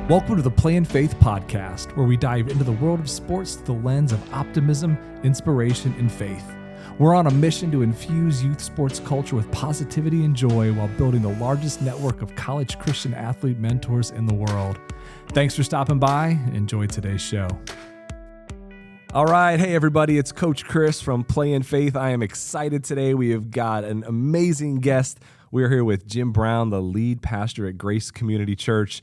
Welcome to the Play in Faith podcast, where we dive into the world of sports through the lens of optimism, inspiration, and faith. We're on a mission to infuse youth sports culture with positivity and joy while building the largest network of college Christian athlete mentors in the world. Thanks for stopping by. Enjoy today's show. All right. Hey, everybody. It's Coach Chris from Play in Faith. I am excited today. We have got an amazing guest. We're here with Jim Brown, the lead pastor at Grace Community Church.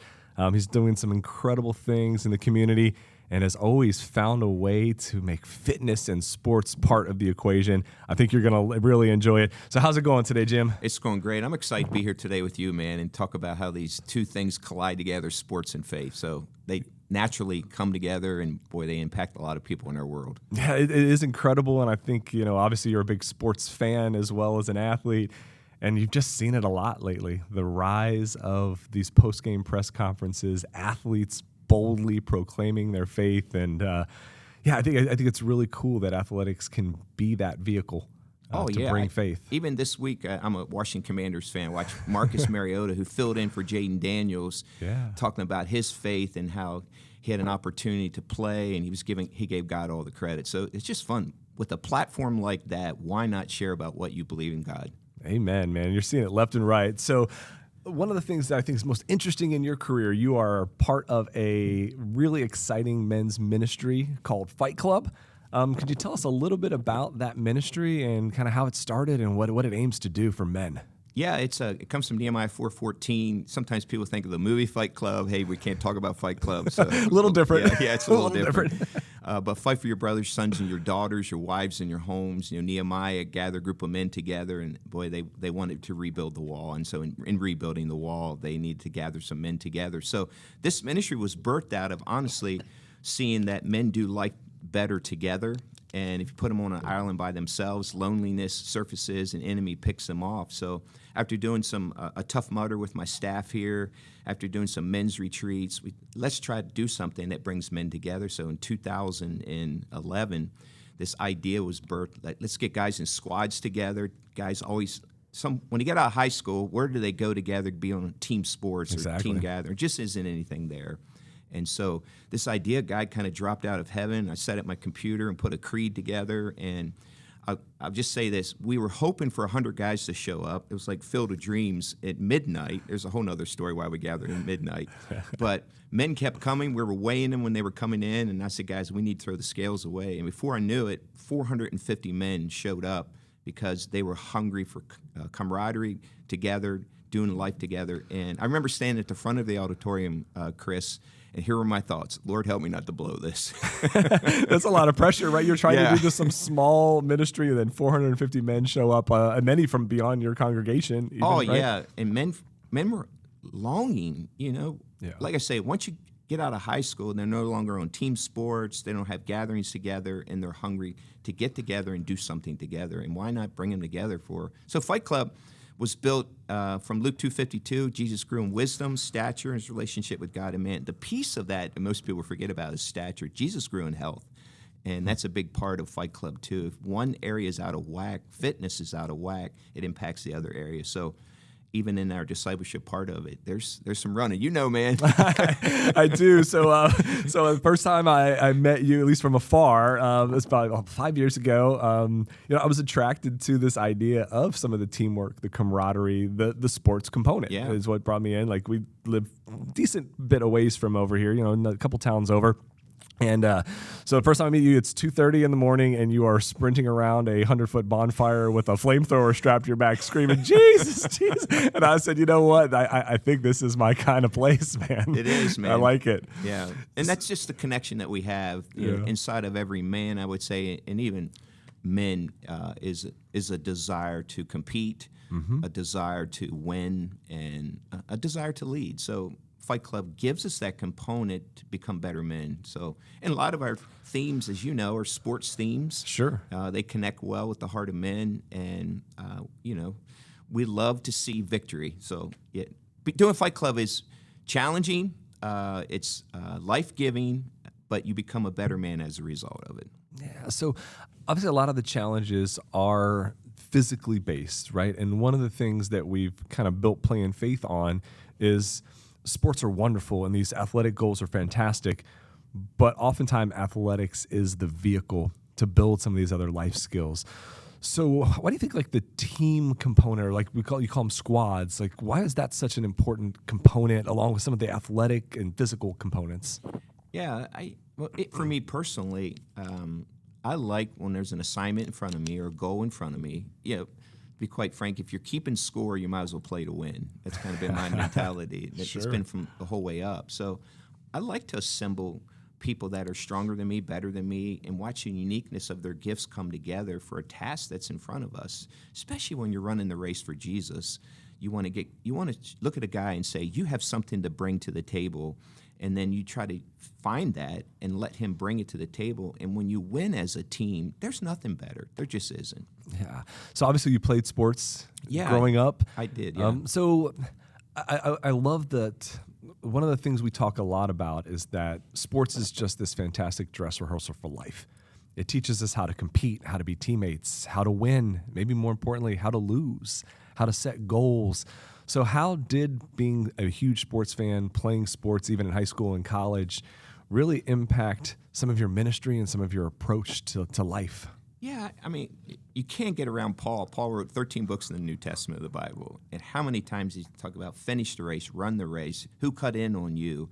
He's doing some incredible things in the community and has always found a way to make fitness and sports part of the equation. I think you're going to really enjoy it. So how's it going today, Jim? It's going great. I'm excited to be here today with you, man, and talk about how these two things collide together, sports and faith. So they naturally come together, and boy, they impact a lot of people in our world. Yeah, it is incredible, and I think, obviously you're a big sports fan as well as an athlete. And you've just seen it a lot lately, the rise of these post-game press conferences, athletes boldly proclaiming their faith. And I think it's really cool that athletics can be that vehicle to bring faith. Even this week, I'm a Washington Commanders fan. Watch Marcus Mariota, who filled in for Jaden Daniels, talking about his faith and how he had an opportunity to play, and he gave God all the credit. So it's just fun. With a platform like that, why not share about what you believe in God? Amen, man. You're seeing it left and right. So one of the things that I think is most interesting in your career, you are part of a really exciting men's ministry called Fight Club. Could you tell us a little bit about that ministry and kind of how it started and what it aims to do for men? Yeah, it comes from Nehemiah 4:14. Sometimes people think of the movie Fight Club. Hey, we can't talk about Fight Club. So, a little different. Yeah, it's a little different. But fight for your brothers, sons, and your daughters, your wives, and your homes. Nehemiah gathered a group of men together, and boy, they wanted to rebuild the wall. And so in rebuilding the wall, they needed to gather some men together. So this ministry was birthed out of, honestly, seeing that men do life better together. And if you put them on an island by themselves, loneliness surfaces and enemy picks them off. So after doing a Tough Mudder with my staff here, after doing some men's retreats, let's try to do something that brings men together. So in 2011, this idea was birthed. Let's get guys in squads together. Guys always, when you get out of high school, where do they go together to be on team sports or team gathering? Just isn't anything there. And so this idea guide kind of dropped out of heaven. I sat at my computer and put a creed together. And I'll just say this. We were hoping for 100 guys to show up. It was like Field of Dreams at midnight. There's a whole other story why we gathered at midnight. But men kept coming. We were weighing them when they were coming in. And I said, guys, we need to throw the scales away. And before I knew it, 450 men showed up because they were hungry for camaraderie together, doing life together. And I remember standing at the front of the auditorium, Chris, and here were my thoughts. Lord, help me not to blow this. That's a lot of pressure, right? You're trying to do just some small ministry, and then 450 men show up, and many from beyond your congregation. Even, right? Yeah. And men were longing, Like I say, once you get out of high school, they're no longer on team sports. They don't have gatherings together, and they're hungry to get together and do something together. And why not bring them together So Fight Club was built from Luke 2:52. Jesus grew in wisdom, stature, and his relationship with God and man. The piece of that most people forget about is stature. Jesus grew in health, and that's a big part of Fight Club too. If one area is out of whack, fitness is out of whack, it impacts the other area. So even in our discipleship part of it, there's some running. Man. I do. So the first time I met you, at least from afar, it was about 5 years ago, I was attracted to this idea of some of the teamwork, the camaraderie, the sports component is what brought me in. Like, we live a decent bit of ways from over here, a couple towns over. And so the first time I meet you, it's 2:30 in the morning, and you are sprinting around a 100-foot bonfire with a flamethrower strapped to your back, screaming, Jesus, Jesus. And I said, you know what? I think this is my kind of place, man. It is, man. I like it. Yeah. And that's just the connection that we have inside of every man, I would say, and even men, is a desire to compete, a desire to win, and a desire to lead. So Fight Club gives us that component to become better men. So, and a lot of our themes, as you know, are sports themes. Sure. They connect well with the heart of men, and, we love to see victory. So doing Fight Club is challenging, it's life-giving, but you become a better man as a result of it. Yeah, so obviously a lot of the challenges are physically based, right? And one of the things that we've kind of built Play in Faith on is sports are wonderful and these athletic goals are fantastic, but oftentimes athletics is the vehicle to build some of these other life skills. So why do you think like the team component, or like you call them squads, like why is that such an important component along with some of the athletic and physical components? Yeah, for me personally, I like when there's an assignment in front of me or a goal in front of me. To be quite frank, if you're keeping score, you might as well play to win. That's kind of been my mentality. Sure. It's been from the whole way up. So I like to assemble people that are stronger than me, better than me, and watch the uniqueness of their gifts come together for a task that's in front of us. Especially when you're running the race for Jesus, you want to look at a guy and say, you have something to bring to the table, and then you try to find that and let him bring it to the table. And when you win as a team, there's nothing better. There just isn't. Yeah. So obviously you played sports growing up. I did. Yeah. So I love that. One of the things we talk a lot about is that sports is just this fantastic dress rehearsal for life. It teaches us how to compete, how to be teammates, how to win, maybe more importantly, how to lose, how to set goals. So how did being a huge sports fan, playing sports even in high school and college, really impact some of your ministry and some of your approach to life? Yeah, I mean, you can't get around Paul. Paul wrote 13 books in the New Testament of the Bible. And how many times he talk about finish the race, run the race, who cut in on you,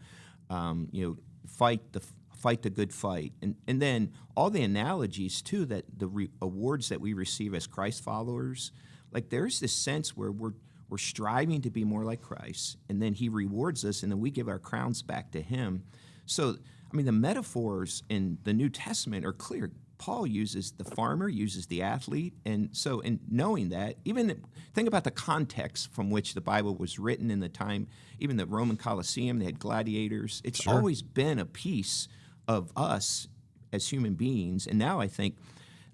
fight the good fight. And then all the analogies, too, that the awards that we receive as Christ followers, like there's this sense where we're striving to be more like Christ, and then he rewards us, and then we give our crowns back to him. So, I mean, the metaphors in the New Testament are clear. Paul uses the farmer, uses the athlete, and so in knowing that, even think about the context from which the Bible was written in the time, even the Roman Colosseum, they had gladiators. It's always been a piece of us as human beings, and now I think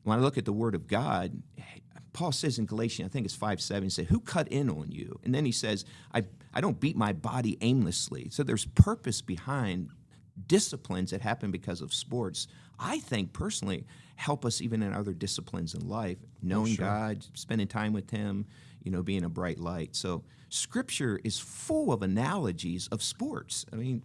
when I look at the Word of God, Paul says in Galatians, I think it's 5:7, he said, who cut in on you? And then he says, I don't beat my body aimlessly. So there's purpose behind disciplines that happen because of sports. I think personally help us even in other disciplines in life, knowing God, spending time with him, being a bright light. So Scripture is full of analogies of sports. I mean,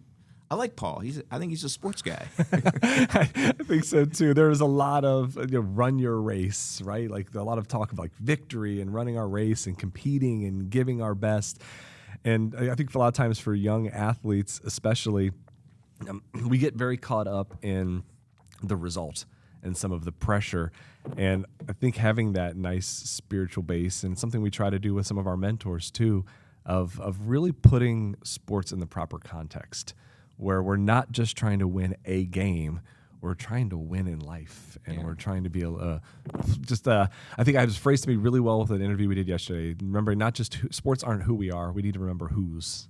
I like Paul. I think he's a sports guy. I think so too. There's a lot of run your race, right? Like a lot of talk of like victory and running our race and competing and giving our best. And I think for a lot of times for young athletes, especially, we get very caught up in the result and some of the pressure. And I think having that nice spiritual base, and something we try to do with some of our mentors too, of really putting sports in the proper context, where we're not just trying to win a game, we're trying to win in life, and we're trying to be I think I was phrased to me really well with an interview we did yesterday. Remembering not just sports aren't who we are, we need to remember whose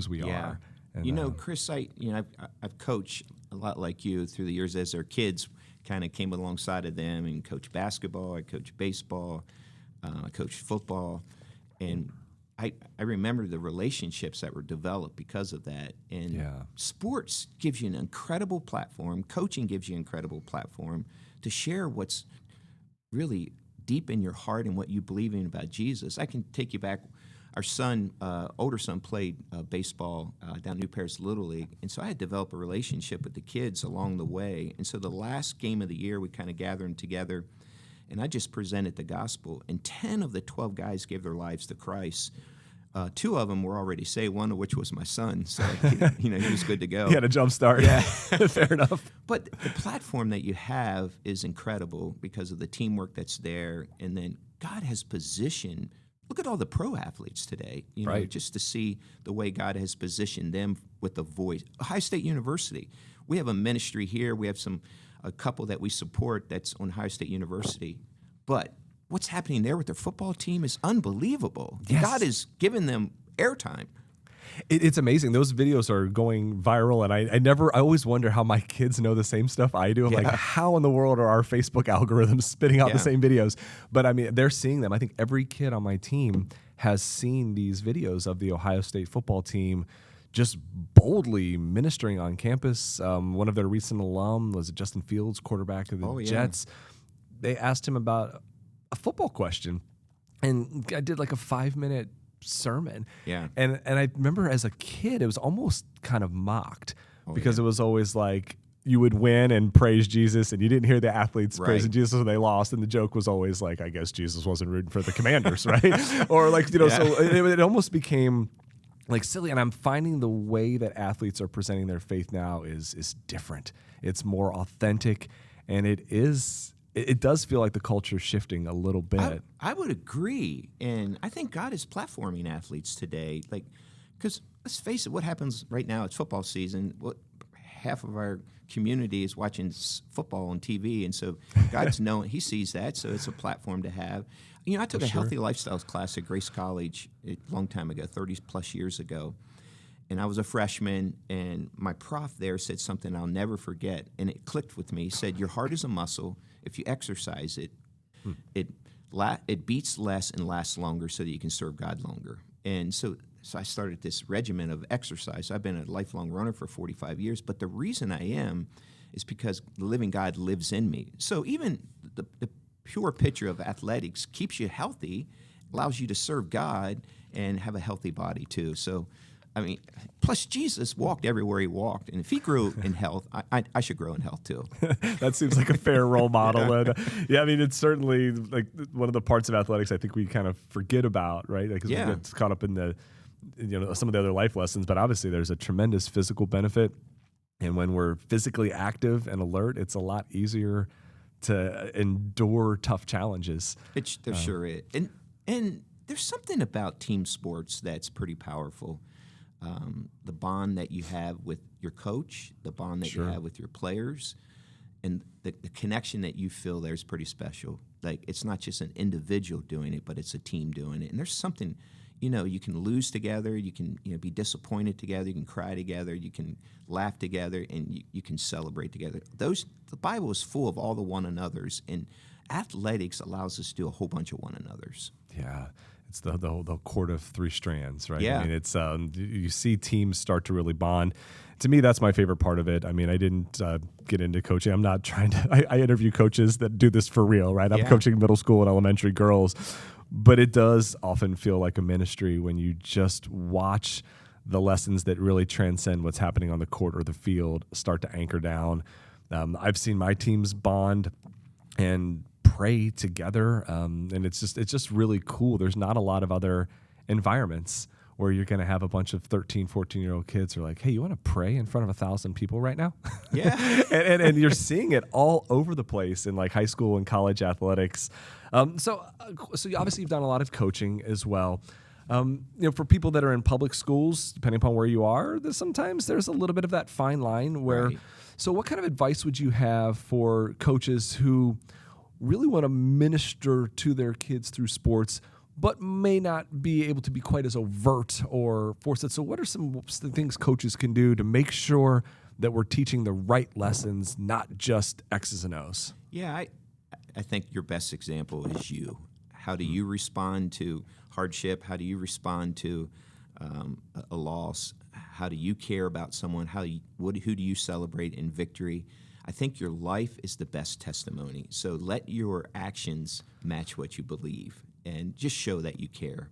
we are. And, Chris, I've coached a lot like you through the years as their kids kind of came alongside of them and coached basketball, I coached baseball, I coached football, and I remember the relationships that were developed because of that. And sports gives you an incredible platform. Coaching gives you an incredible platform to share what's really deep in your heart and what you believe in about Jesus. I can take you back. Our son, older son, played baseball down New Paris Little League, and so I had developed a relationship with the kids along the way. And so the last game of the year, we kind of gathered together, and I just presented the gospel. And 10 of the 12 guys gave their lives to Christ. 2 of them were already saved, one of which was my son, so he was good to go. He had a jump start. Yeah, fair enough. But the platform that you have is incredible because of the teamwork that's there, and then God has positioned. Look at all the pro athletes today, just to see the way God has positioned them with a voice. Ohio State University, we have a ministry here. We have a couple that we support that's on Ohio State University. But what's happening there with their football team is unbelievable. Yes. God has given them airtime. It's amazing. Those videos are going viral, and I always wonder how my kids know the same stuff I do. I'm like, how in the world are our Facebook algorithms spitting out the same videos? But I mean, they're seeing them. I think every kid on my team has seen these videos of the Ohio State football team just boldly ministering on campus. One of their recent alum was Justin Fields, quarterback of the Jets. They asked him about a football question, and I did like a 5-minute sermon. Yeah. And I remember as a kid, it was almost kind of mocked because it was always like you would win and praise Jesus, and you didn't hear the athletes praising Jesus when they lost. And the joke was always like, I guess Jesus wasn't rooting for the Commanders, right? Or like, so it almost became like silly. And I'm finding the way that athletes are presenting their faith now is different. It's more authentic, and it does feel like the culture's shifting a little bit. I would agree, and I think God is platforming athletes today. Like, because let's face it, what happens right now? It's football season. Half of our community is watching football on TV, and so God's known. He sees that, so it's a platform to have. I took a healthy lifestyles class at Grace College a long time ago, 30 plus years ago, and I was a freshman, and my prof there said something I'll never forget, and it clicked with me. He said, "Your heart is a muscle. If you exercise it, it beats less and lasts longer, so that you can serve God longer." And so I started this regimen of exercise. I've been a lifelong runner for 45 years, but the reason I am is because the living God lives in me. So even the pure picture of athletics keeps you healthy, allows you to serve God and have a healthy body too. So, I mean, plus Jesus walked everywhere he walked, and if he grew in health, I should grow in health too. That seems like a fair role model. And I mean, it's certainly like one of the parts of athletics I think we kind of forget about, right? Because we get caught up in the some of the other life lessons, but obviously there's a tremendous physical benefit. And when we're physically active and alert, it's a lot easier to endure tough challenges. There sure is. And there's something about team sports that's pretty powerful. The bond that you have with your coach, the bond that you have with your players, and the connection that you feel there is pretty special. Like, it's not just an individual doing it, but it's a team doing it. And there's something, you can lose together, you can be disappointed together, you can cry together, you can laugh together, and you can celebrate together. The Bible is full of all the one another's, and athletics allows us to do a whole bunch of one another's. Yeah. It's the cord of three strands, right? Yeah. I mean, it's you see teams start to really bond. To me, that's my favorite part of it. I mean, I didn't get into coaching. I'm not trying to. I interview coaches that do this for real, right? I'm coaching middle school and elementary girls, but it does often feel like a ministry when you just watch the lessons that really transcend what's happening on the court or the field start to anchor down. I've seen my teams bond and pray together, and it's just really cool. There's not a lot of other environments where you're going to have a bunch of 13, 14-year-old kids who are like, hey, you want to pray in front of 1,000 people right now? Yeah. and you're seeing it all over the place in like high school and college athletics. So obviously you've done a lot of coaching as well. For people that are in public schools, depending upon where you are, sometimes there's a little bit of that fine line where. Right. So what kind of advice would you have for coaches who really want to minister to their kids through sports, but may not be able to be quite as overt or force it? So what are some things coaches can do to make sure that we're teaching the right lessons, not just X's and O's? Yeah, I think your best example is you. How do you respond to hardship? How do you respond to a loss? How do you care about someone? Who do you celebrate in victory? I think your life is the best testimony. So let your actions match what you believe, and just show that you care,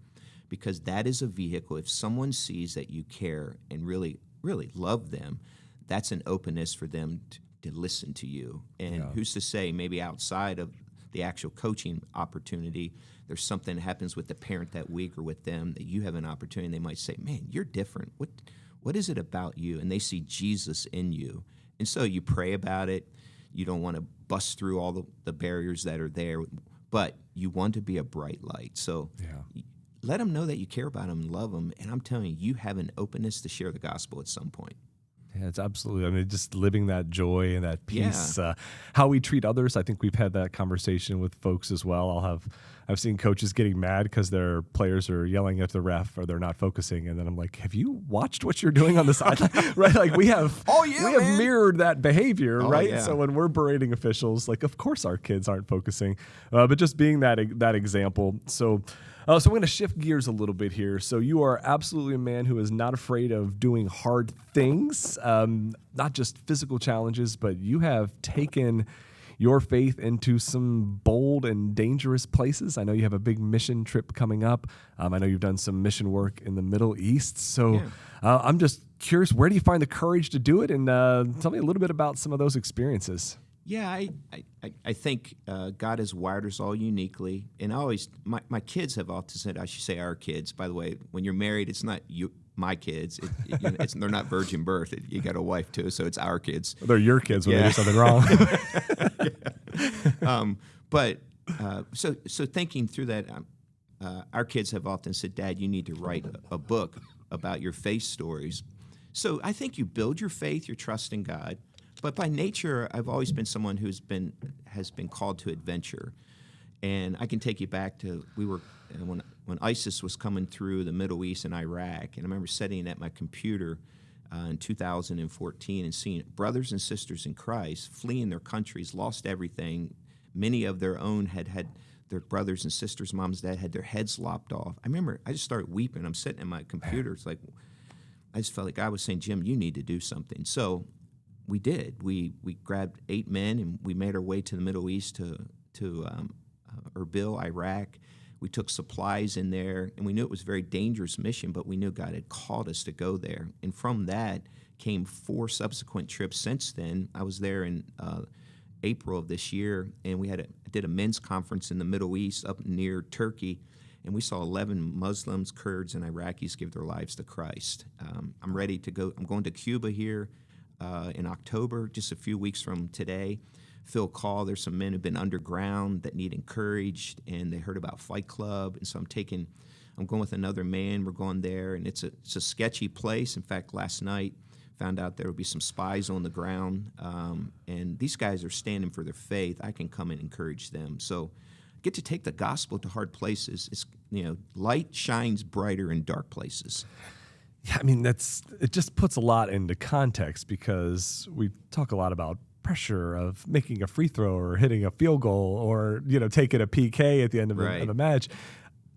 because that is a vehicle. If someone sees that you care and really, really love them, that's an openness for them to listen to you. And who's to say, maybe outside of the actual coaching opportunity, there's something that happens with the parent that week or with them that you have an opportunity. They might say, man, you're different. What is it about you? And they see Jesus in you. And so you pray about it. You don't want to bust through all the barriers that are there, but you want to be a bright light. So let them know that you care about them and love them. And I'm telling you, you have an openness to share the gospel at some point. Yeah, it's absolutely. I mean, just living that joy and that peace. How we treat others. I think we've had that conversation with folks as well. I've seen coaches getting mad because their players are yelling at the ref or they're not focusing, and then I'm like, have you watched what you're doing on the sideline? Right? Like we have mirrored that behavior, right? Yeah. So when we're berating officials, like of course our kids aren't focusing, but just being that example. So we're going to shift gears a little bit here. So you are absolutely a man who is not afraid of doing hard things, not just physical challenges, but you have taken your faith into some bold and dangerous places. I know you have a big mission trip coming up. I know you've done some mission work in the Middle East. So I'm just curious, where do you find the courage to do it? And tell me a little bit about some of those experiences. Yeah, I think God has wired us all uniquely. And my kids have often said, I should say our kids. By the way, when you're married, it's not my kids. They're not virgin birth. You got a wife too, so it's our kids. They're your kids when they do something wrong. So thinking through that, our kids have often said, Dad, you need to write a book about your faith stories. So I think you build your faith, your trust in God. But by nature, I've always been someone has been called to adventure. And I can take you back to when ISIS was coming through the Middle East and Iraq, and I remember sitting at my computer in 2014 and seeing brothers and sisters in Christ fleeing their countries, lost everything. Many of their own had their brothers and sisters, moms, dad, had their heads lopped off. I remember I just started weeping. I'm sitting at my computer. It's like I just felt like God was saying, Jim, you need to do something. So we did. We grabbed 8 men and we made our way to the Middle East to Erbil, Iraq. We took supplies in there, and we knew it was a very dangerous mission, but we knew God had called us to go there. And from that came 4 subsequent trips since then. I was there in April of this year, and we did a men's conference in the Middle East up near Turkey, and we saw 11 Muslims, Kurds, and Iraqis give their lives to Christ. I'm ready to go. I'm going to Cuba here in October, just a few weeks from today. Phil Call, there's some men who've been underground that need encouraged, and they heard about Fight Club, and so I'm going with another man. We're going there, and it's a sketchy place. In fact, last night, found out there would be some spies on the ground, and these guys are standing for their faith. I can come and encourage them. So I get to take the gospel to hard places. It's, light shines brighter in dark places. Yeah, I mean, it just puts a lot into context, because we talk a lot about pressure of making a free throw or hitting a field goal or, taking a PK at the end of a match.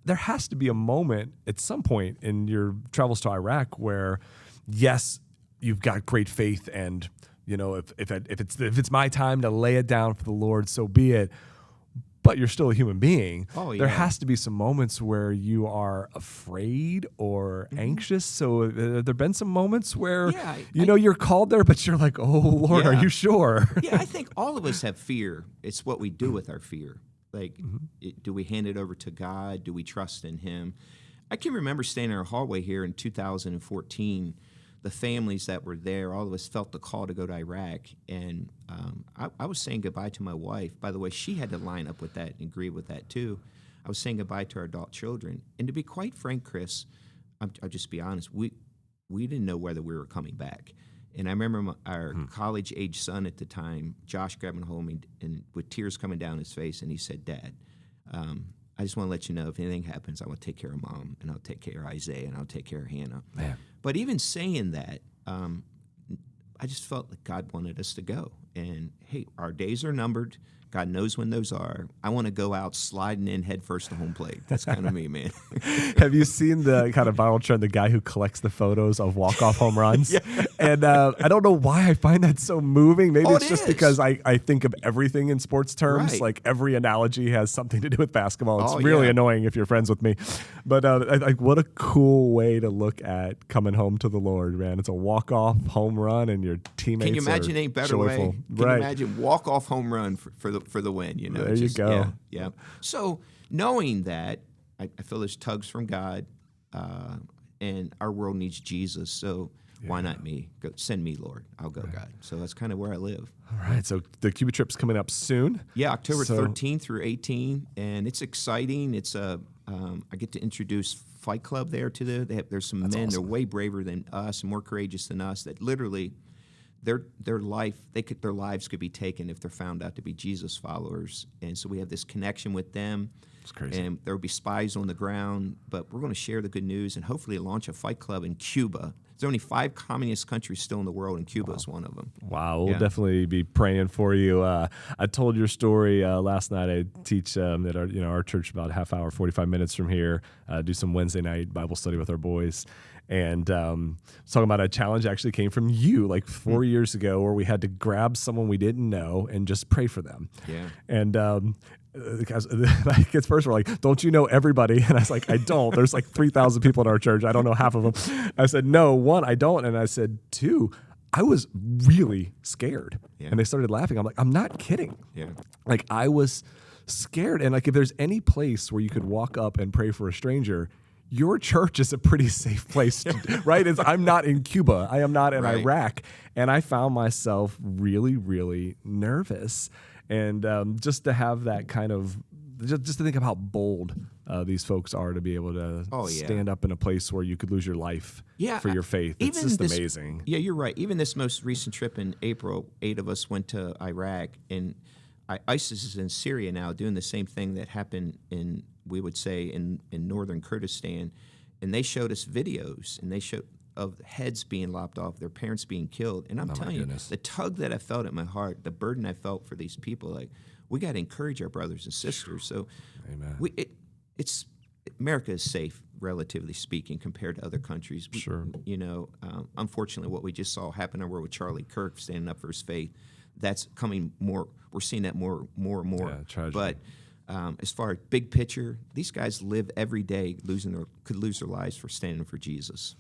There has to be a moment at some point in your travels to Iraq where, yes, you've got great faith, and if it's my time to lay it down for the Lord, so be it. But you're still a human being. Oh, yeah. There has to be some moments where you are afraid or anxious. So have there been some moments where you're called there, but you're like, oh Lord, are you sure? Yeah, I think all of us have fear. It's what we do with our fear. Like, do we hand it over to God? Do we trust in Him? I can remember standing in our hallway here in 2014. The families that were there, all of us felt the call to go to Iraq. And I was saying goodbye to my wife. By the way, she had to line up with that and agree with that too. I was saying goodbye to our adult children. And to be quite frank, Chris, I'll just be honest, we didn't know whether we were coming back. And I remember our college-age son at the time, Josh, grabbing hold of me and with tears coming down his face, and he said, Dad, I just want to let you know if anything happens, I will take care of Mom, and I'll take care of Isaiah, and I'll take care of Hannah. Man. But even saying that, I just felt like God wanted us to go. And, hey, our days are numbered. God knows when those are. I want to go out sliding in head first to home plate. That's kind of me, man. Have you seen the kind of viral trend, the guy who collects the photos of walk-off home runs? Yeah. And I don't know why I find that so moving. Maybe it's just is. because I think of everything in sports terms. Right. Like every analogy has something to do with basketball. It's really annoying if you're friends with me. But what a cool way to look at coming home to the Lord, man. It's a walk-off home run, and your teammates Can you imagine any better joyful. way? Can you imagine walk-off home run for the win? There you go. Yeah. So knowing that, I feel there's tugs from God, and our world needs Jesus. So why not me? Send me, Lord. I'll go, God. So that's kind of where I live. All right. So the Cuba trip's coming up soon. Yeah, October 13th through 18th, and it's exciting. It's I get to introduce Fight Club there to there's some men. Awesome. They're way braver than us and more courageous than us. That literally, their lives could be taken if they're found out to be Jesus followers. And so we have this connection with them. It's crazy. And there will be spies on the ground, but we're going to share the good news and hopefully launch a fight club in Cuba. There's only 5 communist countries still in the world, and Cuba is one of them. Wow, we'll definitely be praying for you. I told your story last night. I teach at our church about a half hour, 45 minutes from here. Do some Wednesday night Bible study with our boys. And talking about a challenge actually came from you like 4 years ago, where we had to grab someone we didn't know and just pray for them. Yeah. And the kids first were like, "Don't you know everybody?" And I was like, "I don't. There's like 3,000 people in our church. I don't know half of them." I said, "No, 1, I don't." And I said, 2, I was really scared. Yeah. And they started laughing. I'm like, I'm not kidding. Yeah. Like, I was scared. And like, if there's any place where you could walk up and pray for a stranger, your church is a pretty safe place, right? I'm not in Cuba. I am not in Iraq. And I found myself really, really nervous. And just to have that kind of, just to think of how bold these folks are to be able to stand up in a place where you could lose your life for your faith. It's just amazing. Yeah, you're right. Even this most recent trip in April, 8 of us went to Iraq, and ISIS is in Syria now doing the same thing that happened in, we would say, in northern Kurdistan. And they showed us videos, and they showed of heads being lopped off, their parents being killed. And I'm telling you, the tug that I felt at my heart, the burden I felt for these people, like, we got to encourage our brothers and sisters. So Amen. America is safe, relatively speaking, compared to other countries. Unfortunately, what we just saw happen over with Charlie Kirk standing up for his faith, that's coming more. We're seeing that more and more. Yeah, but as far as big picture, these guys live every day could lose their lives for standing for Jesus.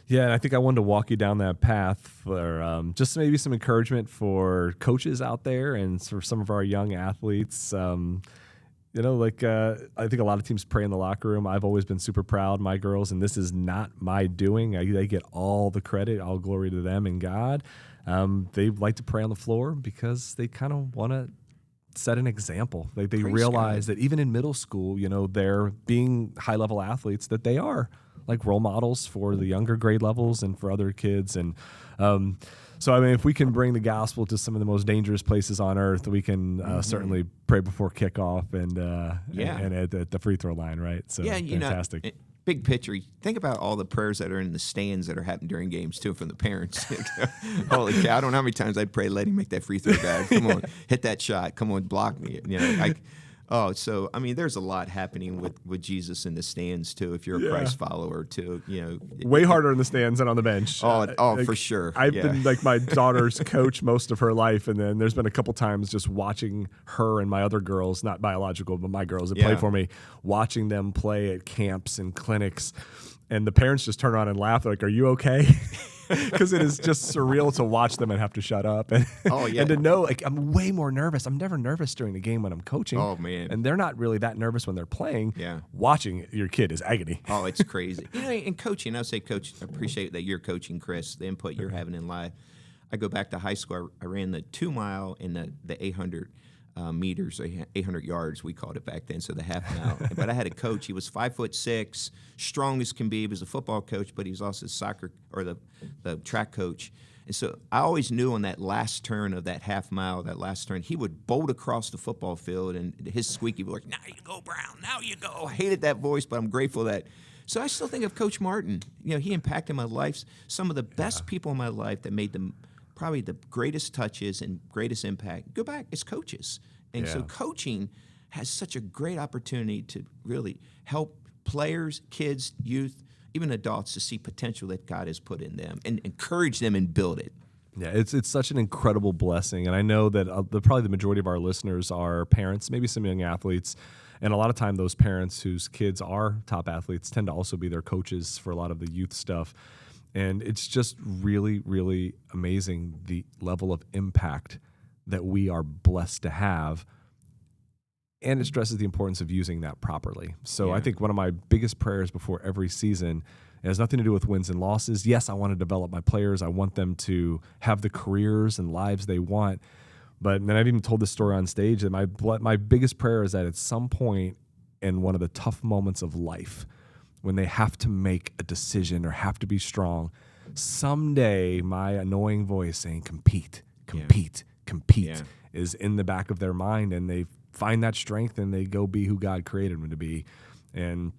Yeah, and I think I wanted to walk you down that path for just maybe some encouragement for coaches out there and for some of our young athletes. I think a lot of teams pray in the locker room. I've always been super proud, my girls, and this is not my doing. They get all the credit, all glory to them and God. They like to pray on the floor because they kind of want to set an example. They realize that even in middle school, they're being high-level athletes, that they are like role models for the younger grade levels and for other kids. And so, I mean, if we can bring the gospel to some of the most dangerous places on earth, we can certainly pray before kickoff and at the free throw line, right? So, fantastic. Big picture, think about all the prayers that are in the stands that are happening during games, too, from the parents. Holy cow, I don't know how many times I'd pray, let him make that free throw, guy. Come on, hit that shot. Come on, block me. So, I mean, there's a lot happening with Jesus in the stands, too, if you're a Christ follower, too. Way harder in the stands than on the bench. For sure. I've been like my daughter's coach most of her life, and then there's been a couple times just watching her and my other girls, not biological, but my girls that play for me, watching them play at camps and clinics, and the parents just turn around and laugh. They're like, "Are you okay?" Because it is just surreal to watch them and have to shut up. And, and to know, like, I'm way more nervous. I'm never nervous during the game when I'm coaching. Oh, man. And they're not really that nervous when they're playing. Yeah. Watching your kid is agony. Oh, it's crazy. In coaching, I would say, Coach, I appreciate that you're coaching, Chris, the input you're having in life. I go back to high school. I ran the 2 mile and the 800 meters, 800 yards, we called it back then, so the half mile. But I had a coach. He was 5'6", strong as can be. He was a football coach, but he was also the track coach. And so I always knew on that last turn of that half mile, that last turn, he would bolt across the football field, and his squeaky voice, "Now you go, Brown, now you go." I hated that voice, but I'm grateful that. So I still think of Coach Martin. He impacted my life. Some of the best people in my life that made probably the greatest touches and greatest impact. Go back, it's coaches. And so coaching has such a great opportunity to really help players, kids, youth, even adults to see potential that God has put in them and encourage them and build it. Yeah, it's such an incredible blessing. And I know that probably the majority of our listeners are parents, maybe some young athletes. And a lot of time those parents whose kids are top athletes tend to also be their coaches for a lot of the youth stuff. And it's just really, really amazing the level of impact that we are blessed to have. And it stresses the importance of using that properly. So I think one of my biggest prayers before every season has nothing to do with wins and losses. Yes, I want to develop my players. I want them to have the careers and lives they want. But then I've even told this story on stage that my biggest prayer is that at some point in one of the tough moments of life, when they have to make a decision or have to be strong, someday my annoying voice saying compete is in the back of their mind, and they find that strength and they go be who God created them to be. And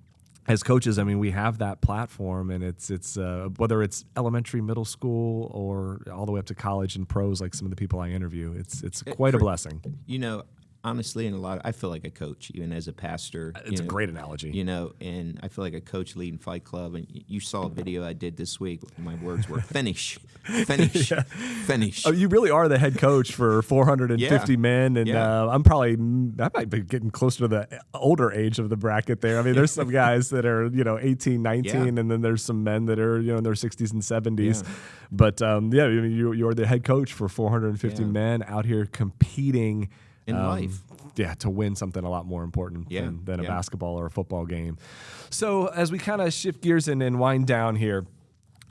as coaches, I mean, we have that platform, and it's whether it's elementary, middle school, or all the way up to college and pros, like some of the people I interview, it's quite a blessing. Honestly, I feel like a coach, even as a pastor. It's a great analogy. And I feel like a coach leading Fight Club. And you saw a video I did this week. My words were finish, finish, finish. Oh, you really are the head coach for 450 men, and I might be getting closer to the older age of the bracket there. I mean, there's some guys that are 18, 19, and then there's some men that are in their 60s and 70s. Yeah. But you're the head coach for 450 men out here competing in life. To win something a lot more important than a basketball or a football game. So as we kind of shift gears and wind down here,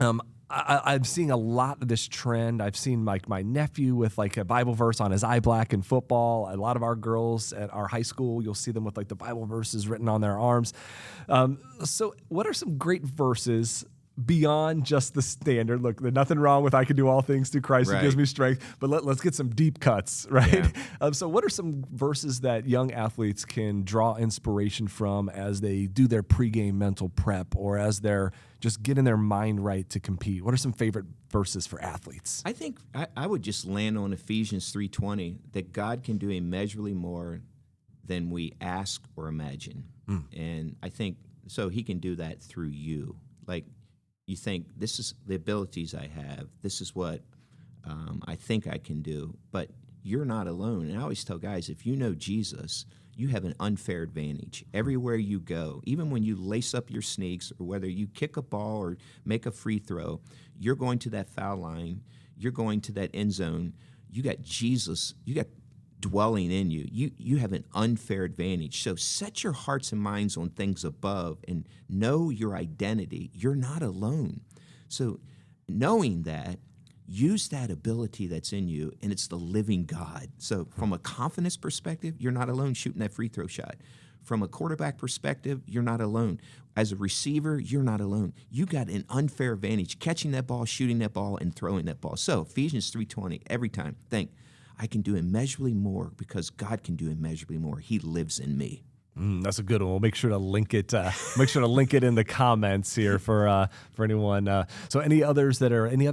I'm seeing a lot of this trend. I've seen like my nephew with like a Bible verse on his eye black in football. A lot of our girls at our high school, you'll see them with like the Bible verses written on their arms. So what are some great verses beyond just the standard? Look, there's nothing wrong with I can do all things through Christ who gives me strength, but let's get some deep cuts, right? Yeah. So what are some verses that young athletes can draw inspiration from as they do their pregame mental prep, or as they're just getting their mind right to compete? What are some favorite verses for athletes? I think I would just land on Ephesians 3:20, that God can do immeasurably more than we ask or imagine. And I think so he can do that through you. Like, you think, this is the abilities I have, this is what I think I can do, but you're not alone. And I always tell guys, if you know Jesus, you have an unfair advantage. Everywhere you go, even when you lace up your sneaks, or whether you kick a ball or make a free throw, you're going to that foul line, you're going to that end zone, you got Jesus, you got dwelling in you. You have an unfair advantage. So set your hearts and minds on things above and know your identity. You're not alone. So knowing that, use that ability that's in you, and it's the living God. So from a confidence perspective, you're not alone shooting that free throw shot. From a quarterback perspective, you're not alone. As a receiver, you're not alone. You got an unfair advantage catching that ball, shooting that ball, and throwing that ball. So Ephesians 3:20, every time, think, I can do immeasurably more because God can do immeasurably more. He lives in me. That's a good one. We'll make sure to link it. Make sure to link it in the comments here for anyone. So any other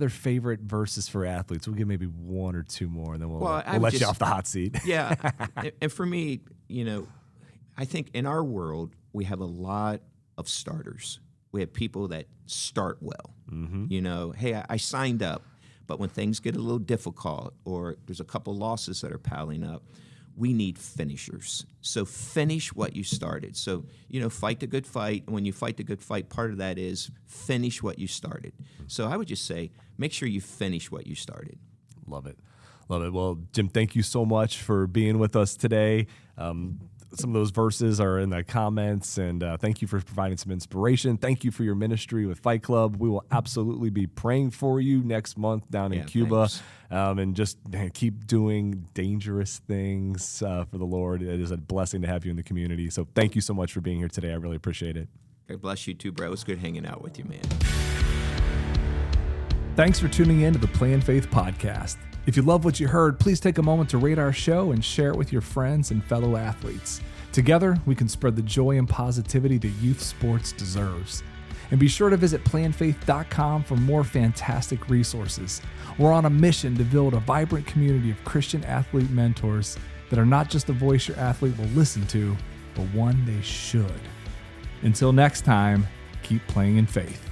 favorite verses for athletes? We'll give maybe one or two more, and then we'll let you off the hot seat. Yeah, and for me, I think in our world we have a lot of starters. We have people that start well. Hey, I signed up. But when things get a little difficult, or there's a couple losses that are piling up, we need finishers. So finish what you started. So, fight the good fight. And when you fight the good fight, part of that is finish what you started. So I would just say, make sure you finish what you started. Love it. Love it. Well, Jim, thank you so much for being with us today. Some of those verses are in the comments, and thank you for providing some inspiration. Thank you for your ministry with Fight Club. We will absolutely be praying for you next month down in Cuba, and just keep doing dangerous things for the Lord. It is a blessing to have you in the community. So thank you so much for being here today. I really appreciate it. God bless you too, bro. It's good hanging out with you, man. Thanks for tuning in to the Play in Faith podcast. If you love what you heard, please take a moment to rate our show and share it with your friends and fellow athletes. Together, we can spread the joy and positivity that youth sports deserves. And be sure to visit playinfaith.com for more fantastic resources. We're on a mission to build a vibrant community of Christian athlete mentors that are not just a voice your athlete will listen to, but one they should. Until next time, keep playing in faith.